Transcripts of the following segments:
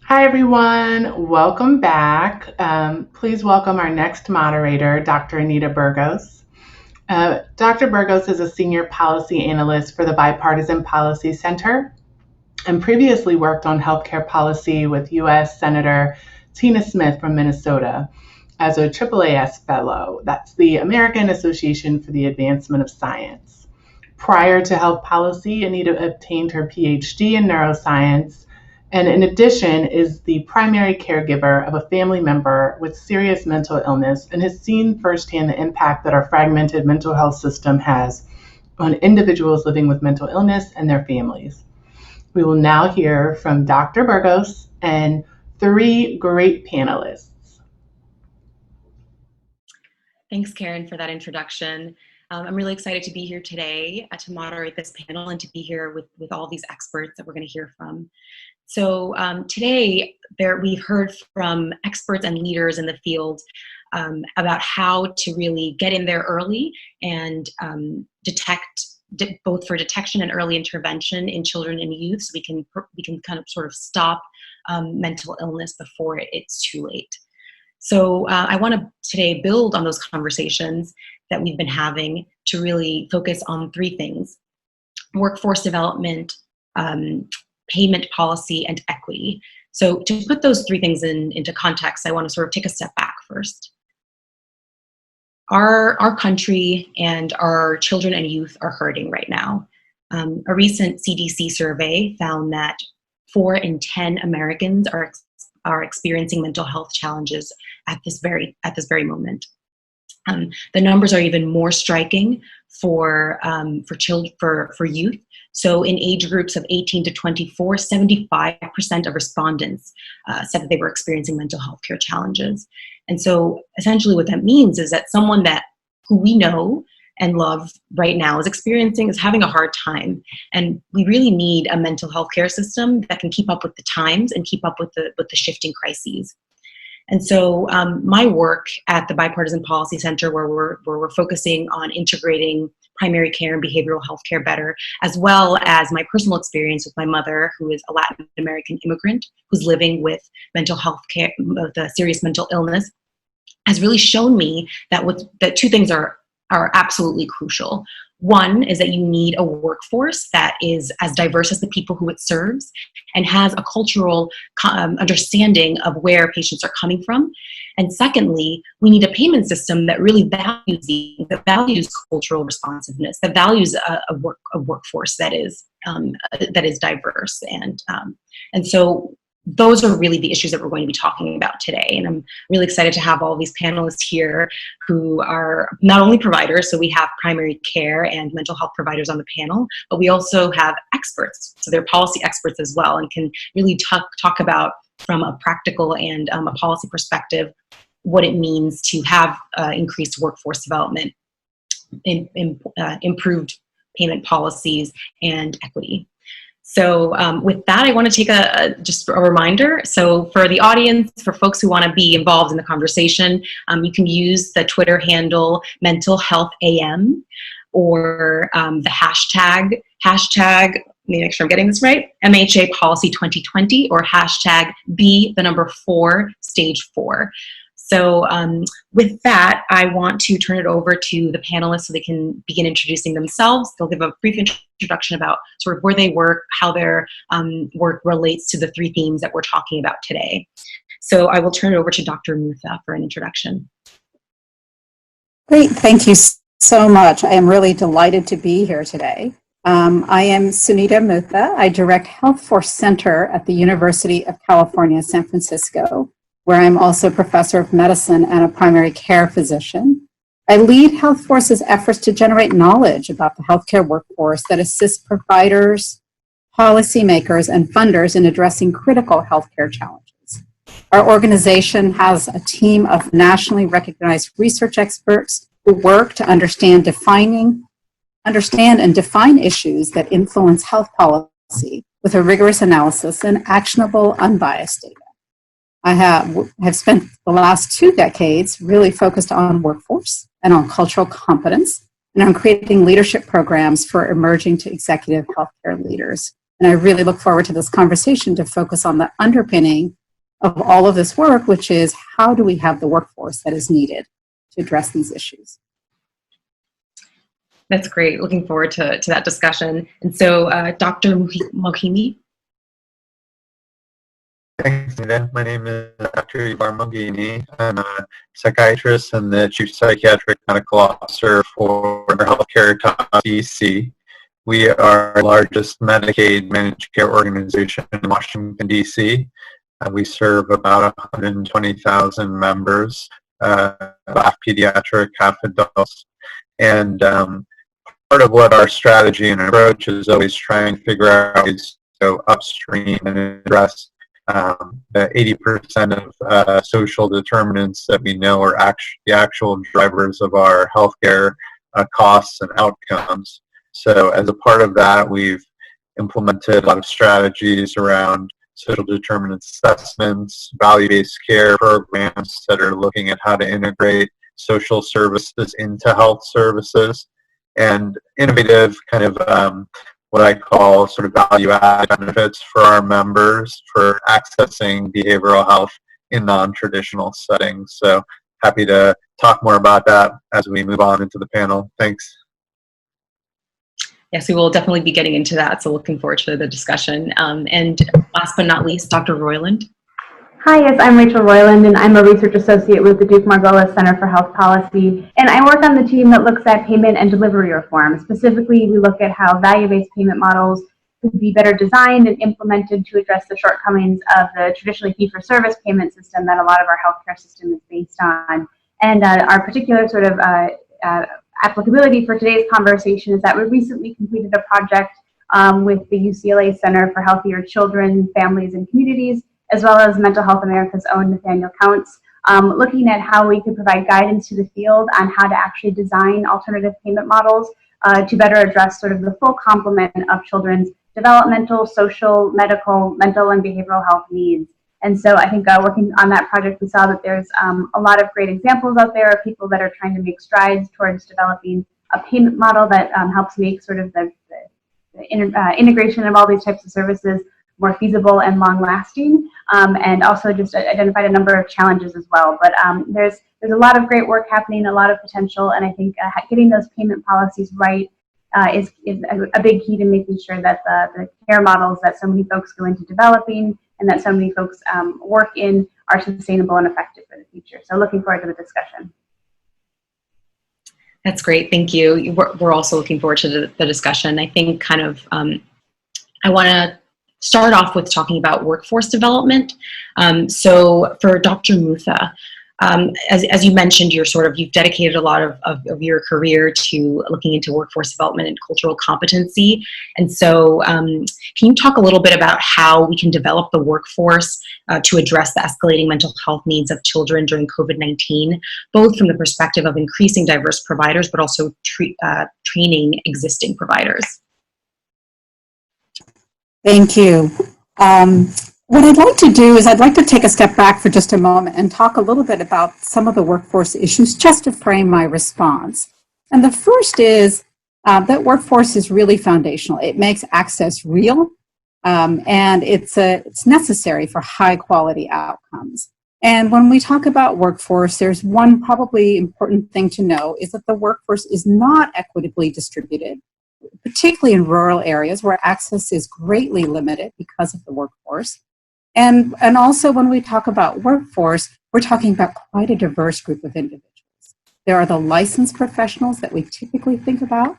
Hi, everyone. Welcome back. Please welcome our next moderator, Dr. Anita Burgos. Dr. Burgos is a senior policy analyst for the Bipartisan Policy Center and previously worked on healthcare policy with U.S. Senator Tina Smith from Minnesota as a AAAS fellow. That's the American Association for the Advancement of Science. Prior to health policy, Anita obtained her PhD in neuroscience and in addition is the primary caregiver of a family member with serious mental illness and has seen firsthand the impact that our fragmented mental health system has on individuals living with mental illness and their families. We will now hear from Dr. Burgos and three great panelists. Thanks, Karen, for that introduction. I'm really excited to be here today to moderate this panel and to be here with all these experts that we're going to hear from. So today we've heard from experts and leaders in the field about how to really get in there early and detect both for detection and early intervention in children and youth, so we can kind of sort of stop mental illness before it's too late. So I want to today build on those conversations that we've been having to really focus on three things: workforce development, payment policy, and equity. So to put those three things into context, I want to sort of take a step back first. Our country and our children and youth are hurting right now. A recent CDC survey found that 4 in 10 Americans are experiencing mental health challenges at this very moment. The numbers are even more striking for youth. So in age groups of 18 to 24, 75% of respondents said that they were experiencing mental health care challenges. And so essentially what that means is that someone who we know and love right now is having a hard time. And we really need a mental health care system that can keep up with the times and keep up with the shifting crises. And so my work at the Bipartisan Policy Center, where we're focusing on integrating primary care and behavioral health care better, as well as my personal experience with my mother, who is a Latin American immigrant who's living with mental health care, with a serious mental illness, has really shown me that two things are absolutely crucial. One is that you need a workforce that is as diverse as the people who it serves and has a cultural understanding of where patients are coming from. And secondly, we need a payment system that really values cultural responsiveness, that values a workforce that is diverse. And so those are really the issues that we're going to be talking about today. And I'm really excited to have all these panelists here who are not only providers, so we have primary care and mental health providers on the panel, but we also have experts. So they're policy experts as well and can really talk about, from a practical and a policy perspective, what it means to have increased workforce development, improved payment policies, and equity. So with that, I want to take just a reminder. So for the audience, for folks who want to be involved in the conversation, you can use the Twitter handle mentalhealtham or the hashtag, let me make sure I'm getting this right, MHA Policy 2020 or hashtag B4 stage 4. So with that, I want to turn it over to the panelists so they can begin introducing themselves. They'll give a brief introduction about sort of where they work, how their work relates to the three themes that we're talking about today. So I will turn it over to Dr. Mutha for an introduction. Great, thank you so much. I am really delighted to be here today. I am Sunita Mehta. I direct Healthforce Center at the University of California, San Francisco, where I'm also a professor of medicine and a primary care physician. I lead Healthforce's efforts to generate knowledge about the healthcare workforce that assists providers, policymakers, and funders in addressing critical healthcare challenges. Our organization has a team of nationally recognized research experts who work to understand and define issues that influence health policy with a rigorous analysis and actionable, unbiased data. I have spent the last 2 decades really focused on workforce and on cultural competence and on creating leadership programs for emerging to executive healthcare leaders. And I really look forward to this conversation to focus on the underpinning of all of this work, which is how do we have the workforce that is needed to address these issues. That's great. Looking forward to that discussion. And so, Dr. Mohini. Thanks, Anita. My name is Dr. Varmungini. I'm a psychiatrist and the Chief Psychiatric Medical Officer for Caritas DC. We are the largest Medicaid managed care organization in Washington, D.C. We serve about 120,000 members, half pediatric, half adults. And part of what our strategy and approach is always trying to figure out is to go upstream and address the 80% of social determinants that we know are the actual drivers of our healthcare costs and outcomes. So as a part of that, we've implemented a lot of strategies around social determinant assessments, value-based care programs that are looking at how to integrate social services into health services, and innovative kind of what I call sort of value-add benefits for our members for accessing behavioral health in non-traditional settings. So happy to talk more about that as we move on into the panel. Thanks. Yes, we will definitely be getting into that, so looking forward to the discussion. And last but not least, Dr. Royland. Hi, yes, I'm Rachel Royland, and I'm a research associate with the Duke-Margolis Center for Health Policy, and I work on the team that looks at payment and delivery reform. Specifically, we look at how value-based payment models could be better designed and implemented to address the shortcomings of the traditionally fee-for-service payment system that a lot of our healthcare system is based on. And our particular sort of applicability for today's conversation is that we recently completed a project with the UCLA Center for Healthier Children, Families, and Communities, as well as Mental Health America's own Nathaniel Counts, looking at how we could provide guidance to the field on how to actually design alternative payment models to better address sort of the full complement of children's developmental, social, medical, mental, and behavioral health needs. And so I think working on that project, we saw that there's a lot of great examples out there of people that are trying to make strides towards developing a payment model that helps make sort of the integration of all these types of services more feasible and long-lasting, and also just identified a number of challenges as well. But there's a lot of great work happening, a lot of potential, and I think getting those payment policies right is a big key to making sure that the care models that so many folks go into developing and that so many folks work in are sustainable and effective for the future. So looking forward to the discussion. That's great, thank you. We're also looking forward to the discussion. I think kind of, I wanna start off with talking about workforce development. So for Dr. Mutha, as you mentioned, you've dedicated a lot of your career to looking into workforce development and cultural competency. And so can you talk a little bit about how we can develop the workforce to address the escalating mental health needs of children during COVID-19, both from the perspective of increasing diverse providers, but also training existing providers? Thank you. What I'd like to do is I'd like to take a step back for just a moment and talk a little bit about some of the workforce issues just to frame my response. And the first is that workforce is really foundational. It makes access real, and it's necessary for high quality outcomes. And when we talk about workforce, there's one probably important thing to know is that the workforce is not equitably distributed, particularly in rural areas where access is greatly limited because of the workforce. And also when we talk about workforce, we're talking about quite a diverse group of individuals. There are the licensed professionals that we typically think about,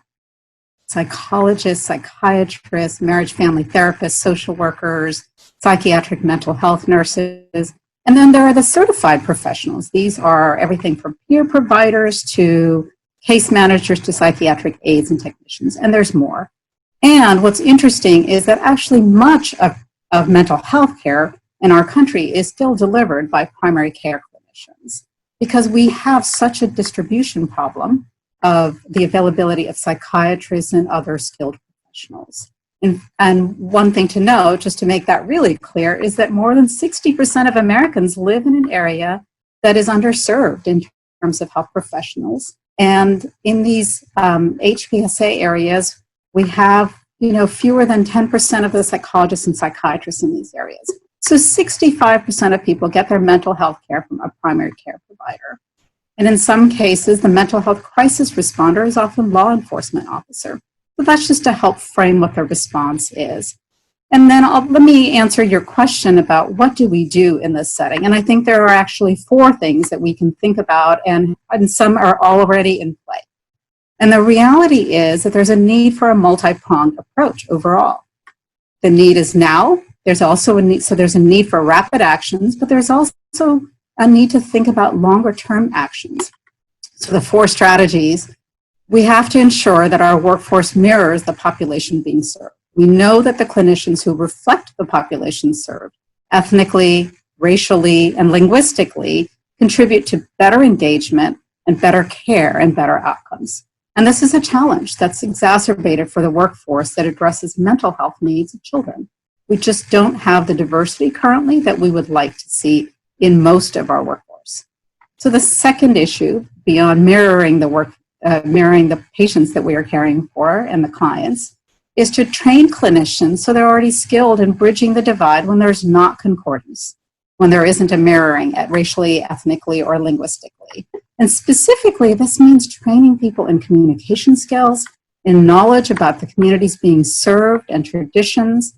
psychologists, psychiatrists, marriage family therapists, social workers, psychiatric mental health nurses, and then there are the certified professionals. These are everything from peer providers to case managers to psychiatric aides and technicians, and there's more. And what's interesting is that actually much of mental health care in our country is still delivered by primary care clinicians because we have such a distribution problem of the availability of psychiatrists and other skilled professionals. And one thing to note, just to make that really clear, is that more than 60% of Americans live in an area that is underserved in terms of health professionals. And in these HPSA areas, we have fewer than 10% of the psychologists and psychiatrists in these areas. So 65% of people get their mental health care from a primary care provider. And in some cases, the mental health crisis responder is often a law enforcement officer. So that's just to help frame what the response is. And then let me answer your question about what do we do in this setting. And I think there are actually 4 things that we can think about, and some are already in play. And the reality is that there's a need for a multi-pronged approach overall. The need is now. There's also a need, so there's a need for rapid actions, but there's also a need to think about longer-term actions. So the 4 strategies, we have to ensure that our workforce mirrors the population being served. We know that the clinicians who reflect the population served, ethnically, racially, and linguistically, contribute to better engagement and better care and better outcomes. And this is a challenge that's exacerbated for the workforce that addresses mental health needs of children. We just don't have the diversity currently that we would like to see in most of our workforce. So the second issue, beyond mirroring the patients that we are caring for and the clients, is to train clinicians so they're already skilled in bridging the divide when there's not concordance, when there isn't a mirroring at racially, ethnically, or linguistically. And specifically, this means training people in communication skills, in knowledge about the communities being served and traditions.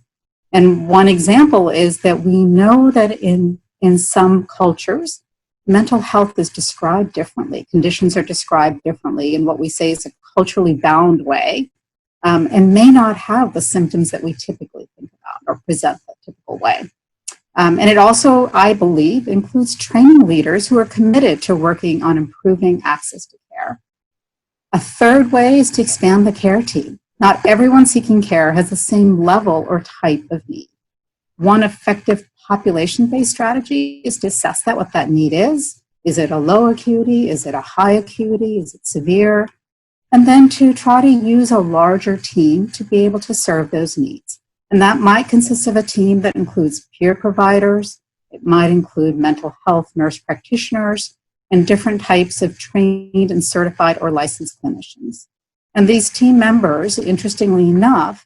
And one example is that we know that in some cultures, mental health is described differently. Conditions are described differently in what we say is a culturally bound way, and may not have the symptoms that we typically think about or present that typical way. And it also, I believe, includes training leaders who are committed to working on improving access to care. A third way is to expand the care team. Not everyone seeking care has the same level or type of need. One effective population-based strategy is to assess what that need is. Is it a low acuity? Is it a high acuity? Is it severe? And then to try to use a larger team to be able to serve those needs. And that might consist of a team that includes peer providers. It might include mental health nurse practitioners and different types of trained and certified or licensed clinicians. And these team members, interestingly enough,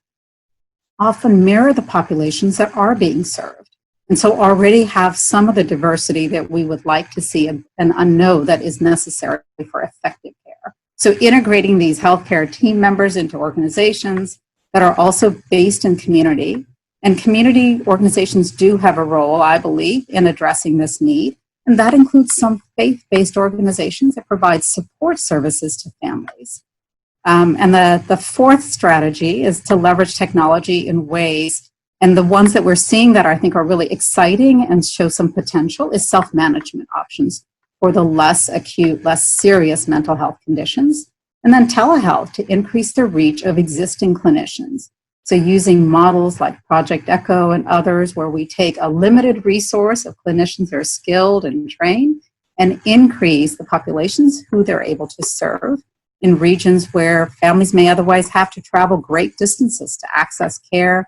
often mirror the populations that are being served. And so already have some of the diversity that we would like to see and know that is necessary for effective care. So integrating these healthcare team members into organizations that are also based in community. And community organizations do have a role, I believe, in addressing this need. And that includes some faith-based organizations that provide support services to families. And the fourth strategy is to leverage technology in ways, and the ones that we're seeing that I think are really exciting and show some potential is self-management options for the less acute, less serious mental health conditions. And then telehealth to increase the reach of existing clinicians. So using models like Project Echo and others where we take a limited resource of clinicians that are skilled and trained and increase the populations who they're able to serve in regions where families may otherwise have to travel great distances to access care.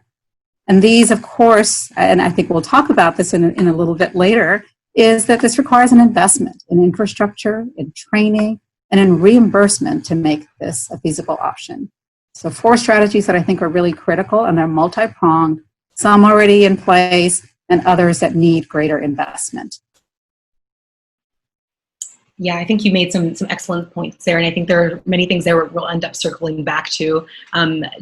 And these, of course, and I think we'll talk about this in a little bit later, is that this requires an investment in infrastructure, in training, and in reimbursement to make this a feasible option. So 4 strategies that I think are really critical, and they're multi-pronged, some already in place, and others that need greater investment. Yeah, I think you made some excellent points there, and I think there are many things that we'll end up circling back to.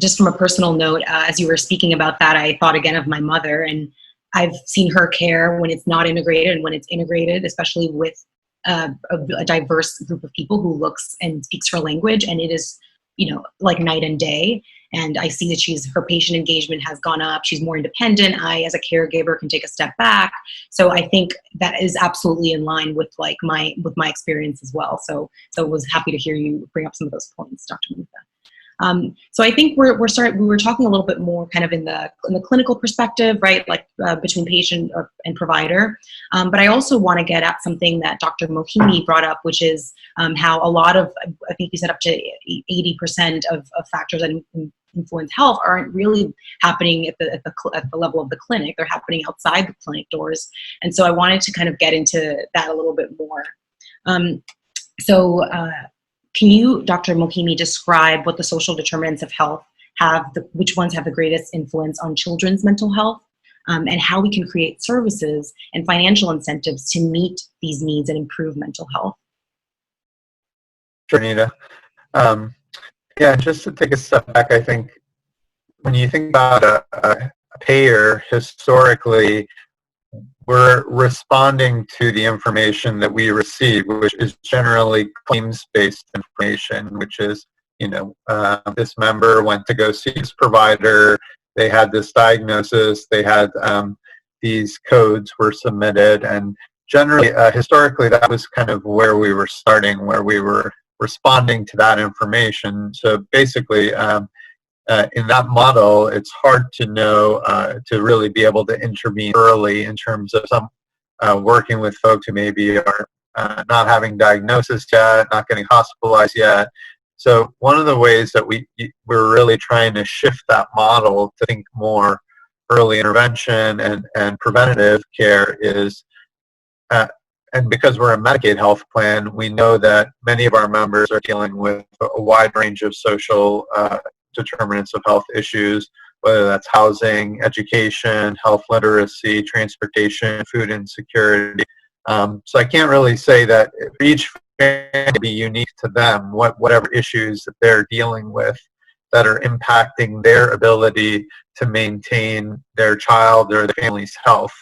Just from a personal note, as you were speaking about that, I thought again of my mother, and I've seen her care when it's not integrated and when it's integrated, especially with a diverse group of people who looks and speaks her language, and it is, like night and day. And I see that her patient engagement has gone up. She's more independent. I, as a caregiver, can take a step back. So I think that is absolutely in line with my experience as well. So was happy to hear you bring up some of those points, Dr. Mutha. So I think we were talking a little bit more kind of in the clinical perspective, right? Like between patient and provider. But I also want to get at something that Dr. Mohini brought up, which is how a lot of, I think you said up to 80% of factors that influence health aren't really happening at the level of the clinic. They're happening outside the clinic doors. And so I wanted to kind of get into that a little bit more. Can you, Dr. Moghimi, describe what the social determinants of health which ones have the greatest influence on children's mental health, and how we can create services and financial incentives to meet these needs and improve mental health. Sure, Anita. Yeah, just to take a step back, I think when you think about a payer, historically, we're responding to the information that we receive, which is generally claims-based information, which is, this member went to go see his provider, they had this diagnosis, they had these codes were submitted, and generally, historically, that was kind of where we were starting, where we were responding to that information. So basically, in that model, it's hard to know, to really be able to intervene early in terms of working with folks who maybe are not having diagnosis yet, not getting hospitalized yet. So one of the ways that we're really trying to shift that model to think more early intervention and preventative care is, and because we're a Medicaid health plan, we know that many of our members are dealing with a wide range of social determinants of health issues, whether that's housing, education, health literacy, transportation, food insecurity. So I can't really say that each family be unique to them, whatever issues that they're dealing with that are impacting their ability to maintain their child or their family's health.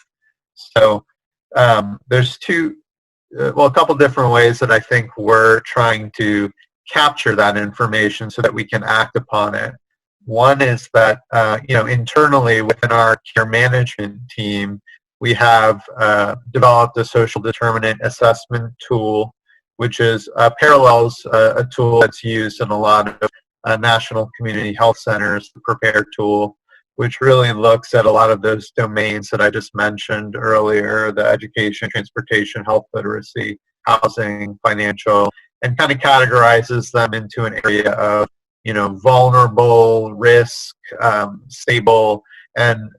So there's a couple different ways that I think we're trying to capture that information so that we can act upon it. One is that, internally within our care management team, we have developed a social determinant assessment tool, which is parallels a tool that's used in a lot of national community health centers, the PREPARE tool, which really looks at a lot of those domains that I just mentioned earlier, the education, transportation, health literacy, housing, financial, and kind of categorizes them into an area of, vulnerable, risk, stable, and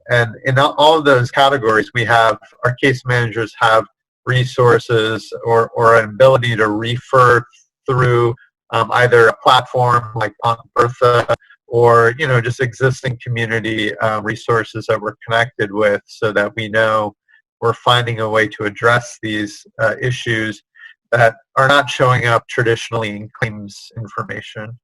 in all of those categories, our case managers have resources or an ability to refer through either a platform like on Bertha or just existing community resources that we're connected with, so that we know we're finding a way to address these issues that are not showing up traditionally in claims information.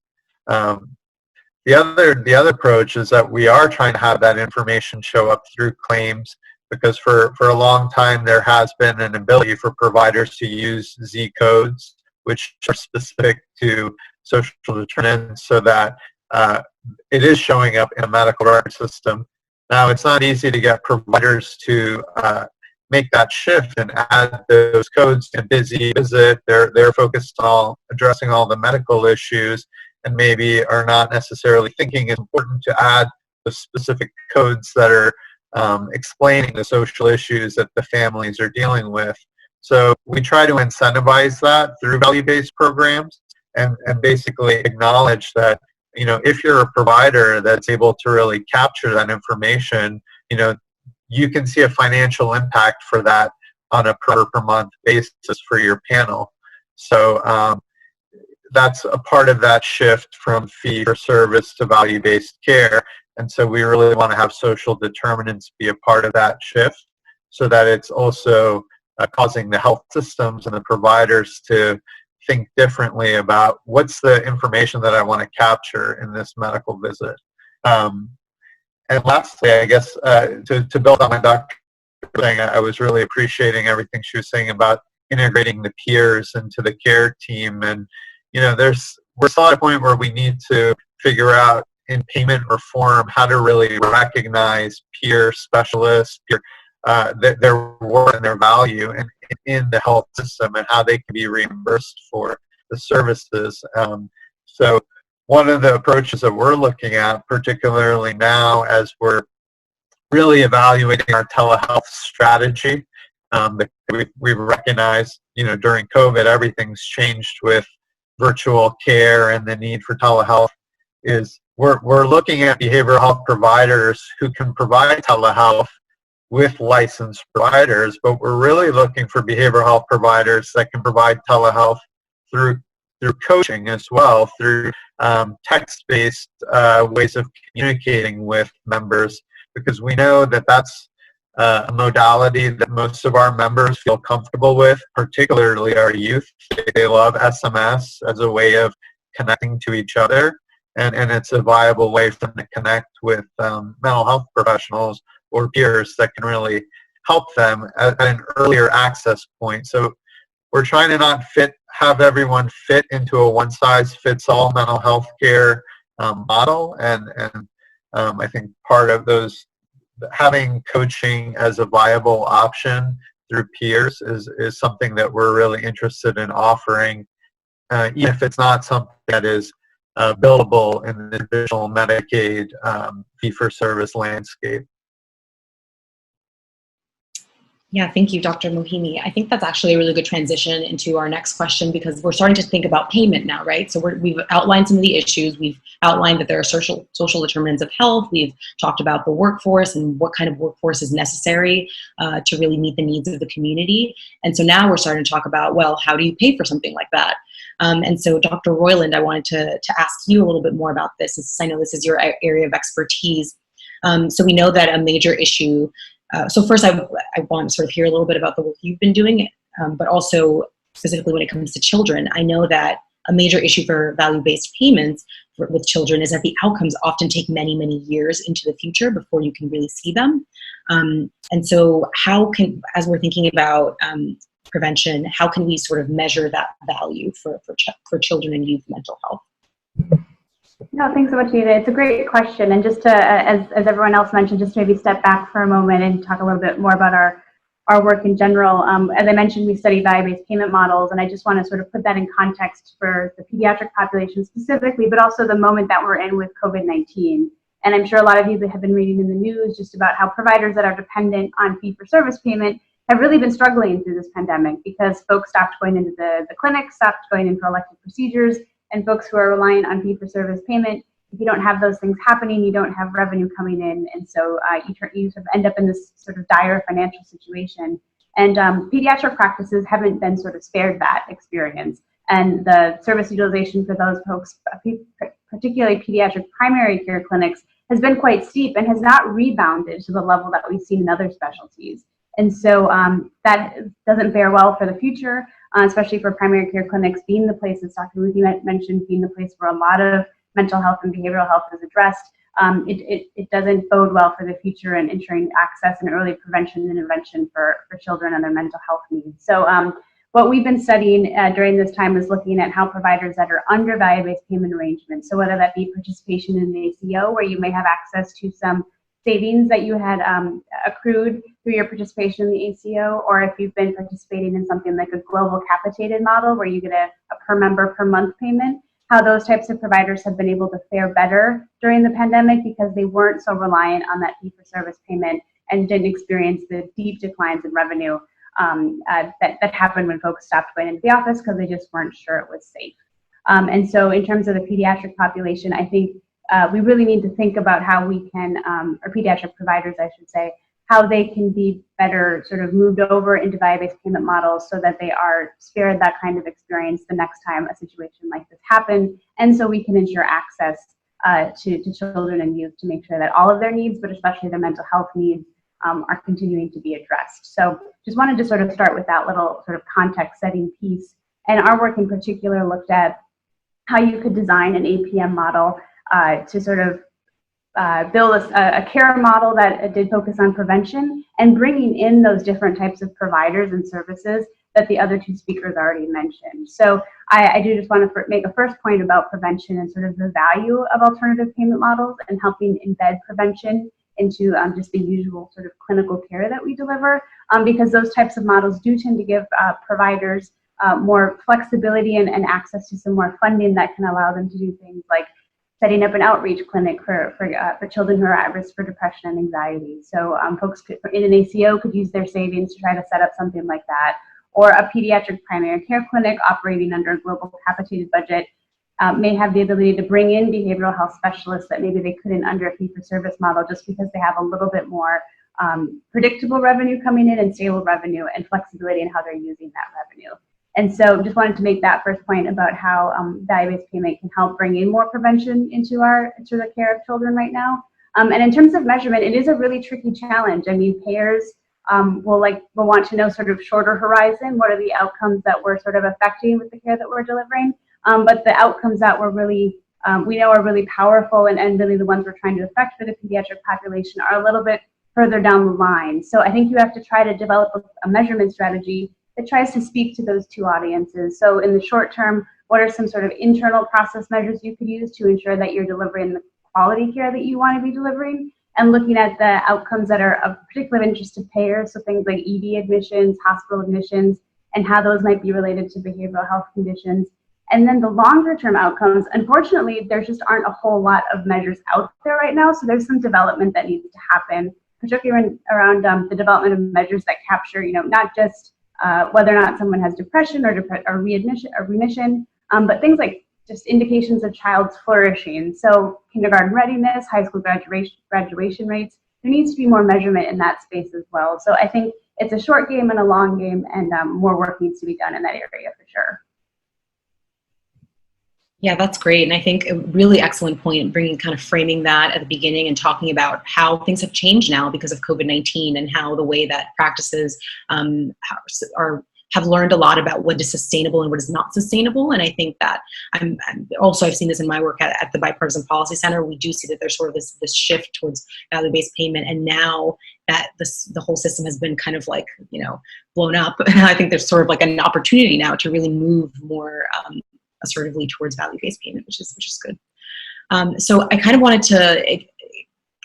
The other approach is that we are trying to have that information show up through claims, because for a long time there has been an ability for providers to use Z codes, which are specific to social determinants, so that it is showing up in a medical record system. Now, it's not easy to get providers to make that shift and add those codes in busy visit. They're focused on addressing all the medical issues, and maybe are not necessarily thinking it's important to add the specific codes that are explaining the social issues that the families are dealing with. So we try to incentivize that through value-based programs, and basically acknowledge that, if you're a provider that's able to really capture that information, you can see a financial impact for that on a per month basis for your panel. So that's a part of that shift from fee for service to value-based care. And so we really want to have social determinants be a part of that shift, so that it's also causing the health systems and the providers to think differently about what's the information that I want to capture in this medical visit. And lastly, I guess, to build on my doctor thing, I was really appreciating everything she was saying about integrating the peers into the care team. And, we're still at a point where we need to figure out in payment reform how to really recognize peer specialists, their worth and their value in the health system, and how they can be reimbursed for the services. So one of the approaches that we're looking at, particularly now as we're really evaluating our telehealth strategy, that we've recognized, during COVID, everything's changed with virtual care and the need for telehealth, is we're looking at behavioral health providers who can provide telehealth with licensed providers, but we're really looking for behavioral health providers that can provide telehealth through through coaching as well, through text-based ways of communicating with members, because we know that that's a modality that most of our members feel comfortable with, particularly our youth. They love SMS as a way of connecting to each other, and it's a viable way for them to connect with mental health professionals or peers that can really help them at an earlier access point. So we're trying to not have everyone fit into a one-size-fits-all mental health care model, and I think part of those, having coaching as a viable option through peers is something that we're really interested in offering, even if it's not something that is billable in the traditional Medicaid fee-for-service landscape. Yeah, thank you, Dr. Mohini. I think that's actually a really good transition into our next question, because we're starting to think about payment now, right? So we've outlined some of the issues. We've outlined that there are social determinants of health. We've talked about the workforce and what kind of workforce is necessary to really meet the needs of the community. And so now we're starting to talk about, well, how do you pay for something like that? And so, Dr. Roiland, I wanted to ask you a little bit more about this, since I know this is your area of expertise. So we know that a major issue. So first, I want to sort of hear a little bit about the work you've been doing, but also specifically when it comes to children. I know that a major issue for value-based payments with children is that the outcomes often take many, many years into the future before you can really see them. And so as we're thinking about prevention, how can we sort of measure that value for children and youth mental health? No, thanks so much, Anita. It's a great question. And just to, as everyone else mentioned, just to maybe step back for a moment and talk a little bit more about our work in general. As I mentioned, we study value-based payment models, and I just want to sort of put that in context for the pediatric population specifically, but also the moment that we're in with COVID-19. And I'm sure a lot of you have been reading in the news just about how providers that are dependent on fee-for-service payment have really been struggling through this pandemic, because folks stopped going into the clinic, stopped going in for elective procedures, and folks who are relying on fee-for-service payment, if you don't have those things happening, you don't have revenue coming in, and so you sort of end up in this sort of dire financial situation. And pediatric practices haven't been sort of spared that experience, and the service utilization for those folks, particularly pediatric primary care clinics, has been quite steep and has not rebounded to the level that we've seen in other specialties. And so that doesn't bear well for the future. Especially for primary care clinics being the place, as Dr. Mutha mentioned, being the place where a lot of mental health and behavioral health is addressed. It doesn't bode well for the future in ensuring access and early prevention and intervention for children and their mental health needs. So what we've been studying during this time is looking at how providers that are under value-based payment arrangements, so whether that be participation in the ACO, where you may have access to some savings that you had accrued through your participation in the ACO, or if you've been participating in something like a global capitated model where you get a per member per month payment, how those types of providers have been able to fare better during the pandemic because they weren't so reliant on that fee-for-service payment and didn't experience the deep declines in revenue that happened when folks stopped going into the office because they just weren't sure it was safe. And so in terms of the pediatric population, I think we really need to think about how we can, or pediatric providers, I should say, how they can be better sort of moved over into value-based payment models so that they are spared that kind of experience the next time a situation like this happens, and so we can ensure access to children and youth to make sure that all of their needs, but especially their mental health needs, are continuing to be addressed. So just wanted to sort of start with that little sort of context setting piece. And our work in particular looked at how you could design an APM model to sort of build a care model that did focus on prevention and bringing in those different types of providers and services that the other two speakers already mentioned. So I do just want to make a first point about prevention and sort of the value of alternative payment models and helping embed prevention into just the usual sort of clinical care that we deliver, because those types of models do tend to give providers more flexibility and access to some more funding that can allow them to do things like setting up an outreach clinic for children who are at risk for depression and anxiety. So folks in an ACO could use their savings to try to set up something like that. Or a pediatric primary care clinic operating under a global capitated budget may have the ability to bring in behavioral health specialists that maybe they couldn't under a fee-for-service model, just because they have a little bit more predictable revenue coming in and stable revenue and flexibility in how they're using that revenue. And so just wanted to make that first point about how value-based payment can help bring in more prevention into the care of children right now. And in terms of measurement, it is a really tricky challenge. I mean, payers will want to know sort of shorter horizon, what are the outcomes that we're sort of affecting with the care that we're delivering. But the outcomes that we're really, we know are really powerful and really the ones we're trying to affect for the pediatric population are a little bit further down the line. So I think you have to try to develop a measurement strategy that tries to speak to those two audiences. So in the short term, what are some sort of internal process measures you could use to ensure that you're delivering the quality care that you want to be delivering, and looking at the outcomes that are of particular interest to payers, so things like ED admissions, hospital admissions, and how those might be related to behavioral health conditions. And then the longer term outcomes, unfortunately, there just aren't a whole lot of measures out there right now, so there's some development that needs to happen, particularly around the development of measures that capture, not just whether or not someone has depression or remission, but things like just indications of child's flourishing. So kindergarten readiness, high school graduation rates, there needs to be more measurement in that space as well. So I think it's a short game and a long game, and more work needs to be done in that area for sure. Yeah, that's great. And I think a really excellent point, framing that at the beginning and talking about how things have changed now because of COVID-19 and how the way that practices have learned a lot about what is sustainable and what is not sustainable. And I think that I've seen this in my work at the Bipartisan Policy Center. We do see that there's sort of this shift towards value-based payment. And now that the whole system has been kind of blown up, I think there's sort of like an opportunity now to really move more assertively towards value-based payment, which is good. So I kind of wanted to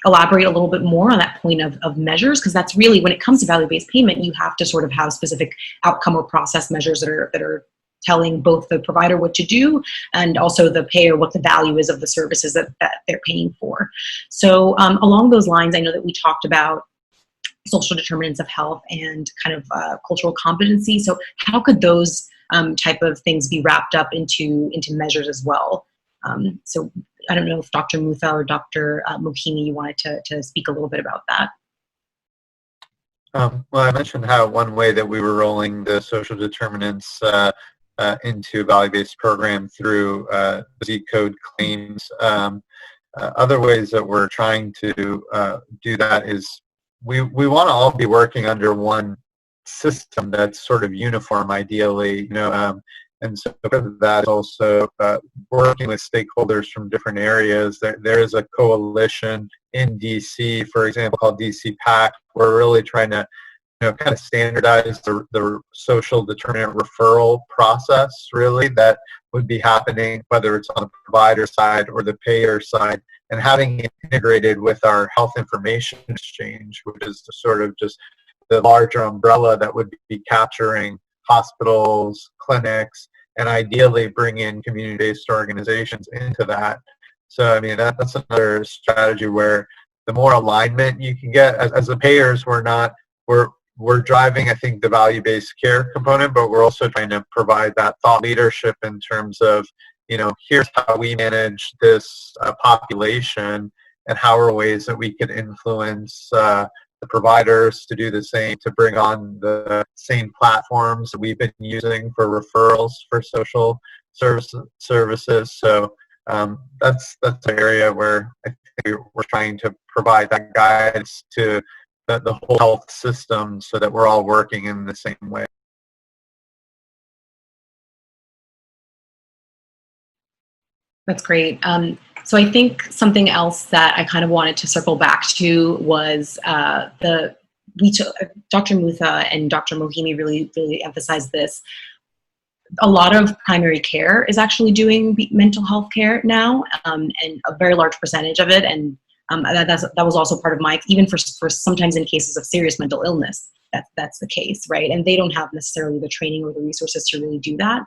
elaborate a little bit more on that point of measures, because that's really, when it comes to value-based payment, you have to sort of have specific outcome or process measures that are telling both the provider what to do and also the payer what the value is of the services that they're paying for. So along those lines, I know that we talked about social determinants of health and kind of cultural competency. So how could those type of things be wrapped up into measures as well? So I don't know if Dr. Mutha or Dr. Mohini, you wanted to speak a little bit about that. Well, I mentioned how one way that we were rolling the social determinants into a value-based program through Z-code claims. Other ways that we're trying to do that is we want to all be working under one system that's sort of uniform, ideally, and so that is also working with stakeholders from different areas. There is a coalition in DC, for example, called DC PAC. We're really trying to kind of standardize the social determinant referral process, really, that would be happening, whether it's on the provider side or the payer side, and having it integrated with our health information exchange, which is sort of just the larger umbrella that would be capturing hospitals, clinics, and ideally bring in community-based organizations into that. So, I mean, that's another strategy where the more alignment you can get, as the payers, we're driving, I think, the value-based care component, but we're also trying to provide that thought leadership in terms of, here's how we manage this population, and how are ways that we can influence the providers to do the same, to bring on the same platforms that we've been using for referrals for social services. So that's an area where I think we're trying to provide that guidance to the whole health system so that we're all working in the same way. That's great. So I think something else that I kind of wanted to circle back to was Dr. Mutha and Dr. Moghimi really emphasized this. A lot of primary care is actually doing mental health care now, and a very large percentage of it. And that was also part of even for sometimes in cases of serious mental illness, that's the case, right? And they don't have necessarily the training or the resources to really do that.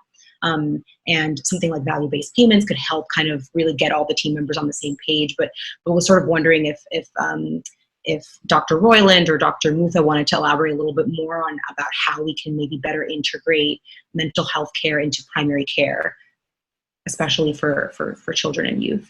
And something like value-based payments could help kind of really get all the team members on the same page. But was sort of wondering if Dr. Royland or Dr. Mutha wanted to elaborate a little bit more about how we can maybe better integrate mental health care into primary care, especially for children and youth.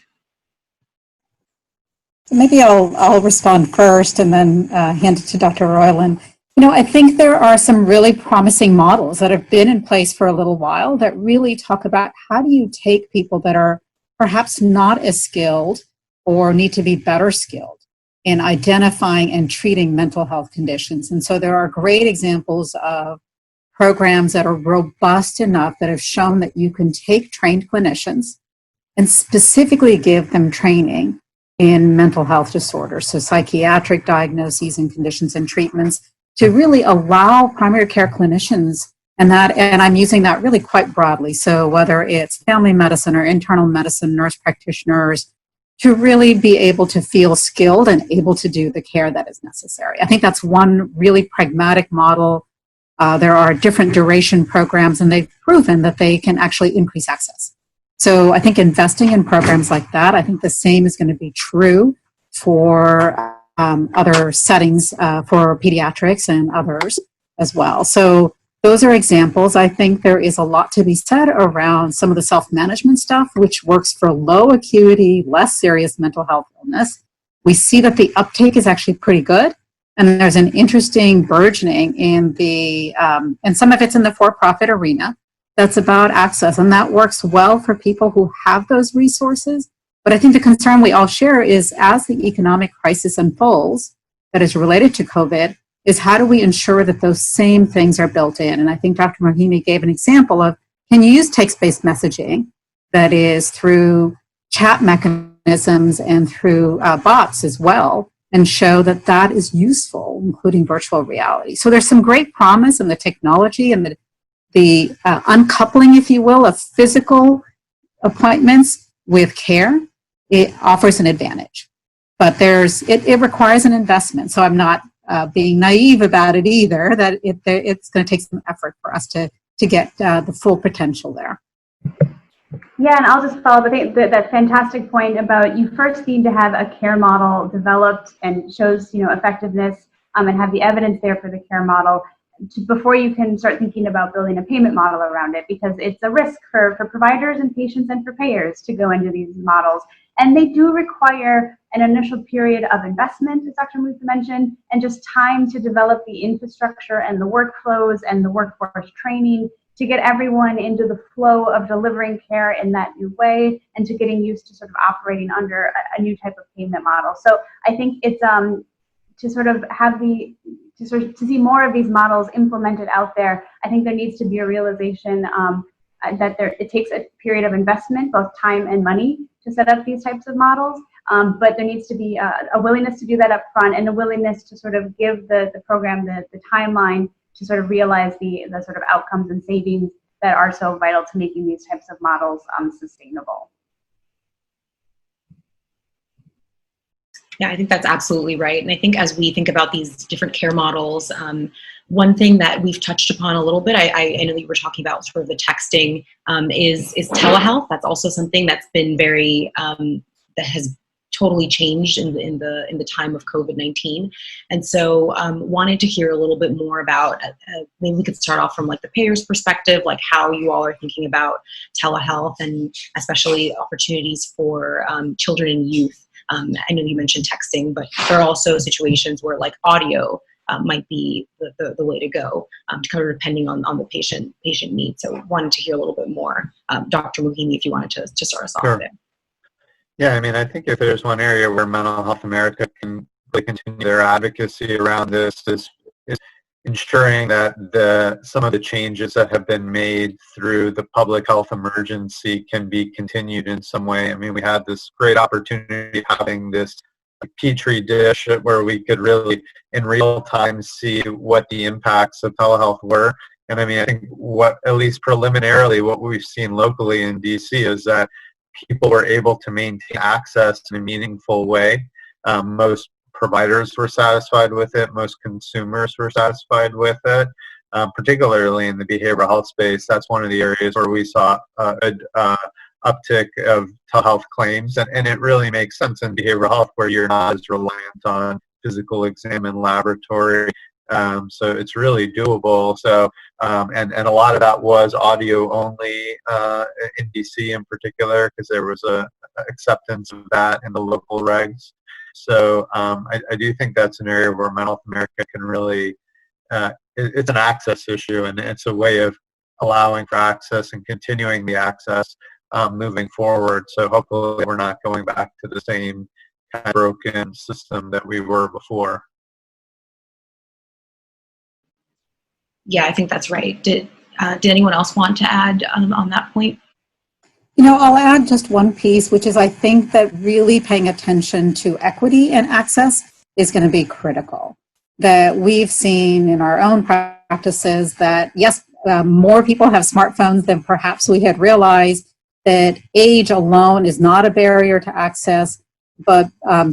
Maybe I'll respond first and then hand it to Dr. Royland. I think there are some really promising models that have been in place for a little while that really talk about how do you take people that are perhaps not as skilled or need to be better skilled in identifying and treating mental health conditions. And so there are great examples of programs that are robust enough that have shown that you can take trained clinicians and specifically give them training in mental health disorders, so psychiatric diagnoses and conditions and treatments, to really allow primary care clinicians, and I'm using that really quite broadly, so whether it's family medicine or internal medicine, nurse practitioners, to really be able to feel skilled and able to do the care that is necessary. I think that's one really pragmatic model. There are different duration programs, and they've proven that they can actually increase access. So I think investing in programs like that, I think the same is going to be true for other settings for pediatrics and others as well. So those are examples. I think there is a lot to be said around some of the self-management stuff, which works for low acuity, less serious mental health illness. We see that the uptake is actually pretty good. And there's an interesting burgeoning in the, and some of it's in the for-profit arena, that's about access. And that works well for people who have those resources. But I think the concern we all share is as the economic crisis unfolds that is related to COVID, is how do we ensure that those same things are built in? And I think Dr. Mohini gave an example of, can you use text-based messaging that is through chat mechanisms and through bots as well, and show that that is useful, including virtual reality. So there's some great promise in the technology and the uncoupling, if you will, of physical appointments with care. It offers an advantage, but it requires an investment. So I'm not being naive about it either, that it's going to take some effort for us to get the full potential there. Yeah, and I'll just follow that fantastic point about you first need to have a care model developed and shows effectiveness and have the evidence there for the care model before you can start thinking about building a payment model around it, because it's a risk for providers and patients and for payers to go into these models. And they do require an initial period of investment, as Dr. Mutha mentioned, and just time to develop the infrastructure and the workflows and the workforce training to get everyone into the flow of delivering care in that new way and to getting used to sort of operating under a new type of payment model. So I think it's to sort of have to see more of these models implemented out there. I think there needs to be a realization that it takes a period of investment, both time and money, to set up these types of models. But there needs to be a willingness to do that up front and a willingness to sort of give the program the timeline to sort of realize the sort of outcomes and savings that are so vital to making these types of models sustainable. Yeah, I think that's absolutely right. And I think as we think about these different care models, one thing that we've touched upon a little bit, I know that you were talking about sort of the texting, is telehealth. That's also something that's been very, that has totally changed in the time of COVID-19. And so wanted to hear a little bit more about, maybe we could start off from like the payer's perspective, like how you all are thinking about telehealth and especially opportunities for children and youth. I know you mentioned texting, but there are also situations where like audio might be the way to go, kind of depending on the patient needs. So wanted to hear a little bit more. Dr. Moghimi, if you wanted to start us off there. Yeah, I mean, I think if there's one area where Mental Health America can really continue their advocacy around this is ensuring that some of the changes that have been made through the public health emergency can be continued in some way. I mean, we had this great opportunity having this petri dish where we could really in real time see what the impacts of telehealth were. And I mean, I think at least preliminarily, what we've seen locally in DC is that people were able to maintain access in a meaningful way. Most providers were satisfied with it. Most consumers were satisfied with it, particularly in the behavioral health space. That's one of the areas where we saw an uptick of telehealth claims. And it really makes sense in behavioral health where you're not as reliant on physical exam and laboratory. So it's really doable. So, and a lot of that was audio only in DC in particular, because there was a acceptance of that in the local regs. So I do think that's an area where Mental Health America can really it's an access issue, and it's a way of allowing for access and continuing the access moving forward. So hopefully we're not going back to the same kind of broken system that we were before. Yeah, I think that's right. Did anyone else want to add on that point? You know, I'll add just one piece, which is I think that really paying attention to equity and access is going to be critical. That we've seen in our own practices that, yes, more people have smartphones than perhaps we had realized, that age alone is not a barrier to access, but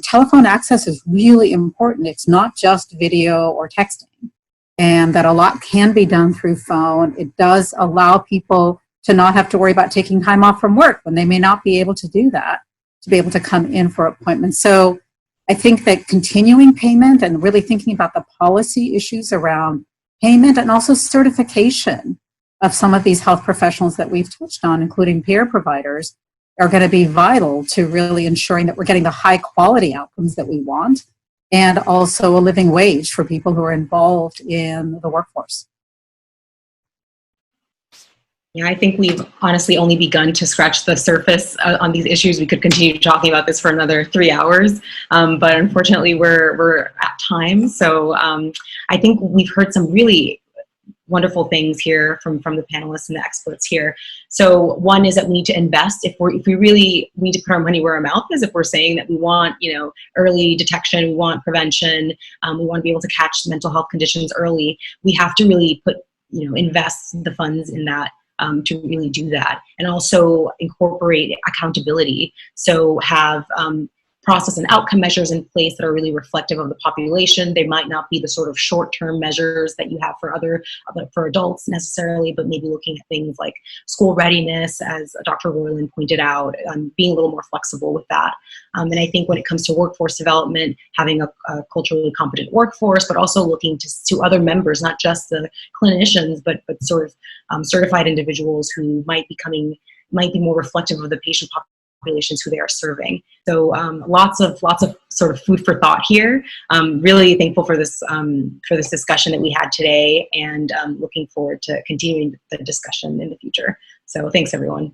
telephone access is really important. It's not just video or texting, and that a lot can be done through phone. It does allow people to not have to worry about taking time off from work when they may not be able to do that, to be able to come in for appointments. So I think that continuing payment and really thinking about the policy issues around payment and also certification of some of these health professionals that we've touched on, including peer providers, are going to be vital to really ensuring that we're getting the high quality outcomes that we want, and also a living wage for people who are involved in the workforce. Yeah, I think we've honestly only begun to scratch the surface on these issues. We could continue talking about this for another 3 hours, but unfortunately we're at time. So I think we've heard some really wonderful things here from the panelists and the experts here. So one is that we need to invest. If we really need to put our money where our mouth is, if we're saying that we want, early detection, we want prevention, we want to be able to catch mental health conditions early, we have to really invest the funds in that. To really do that, and also incorporate accountability. So have process and outcome measures in place that are really reflective of the population. They might not be the sort of short-term measures that you have for adults necessarily, but maybe looking at things like school readiness, as Dr. Roiland pointed out, being a little more flexible with that. And I think when it comes to workforce development, having a culturally competent workforce, but also looking to other members, not just the clinicians, but sort of certified individuals who might be more reflective of the patient populations who they are serving. So lots of sort of food for thought here. Really thankful for this discussion that we had today, and looking forward to continuing the discussion in the future. So thanks, everyone.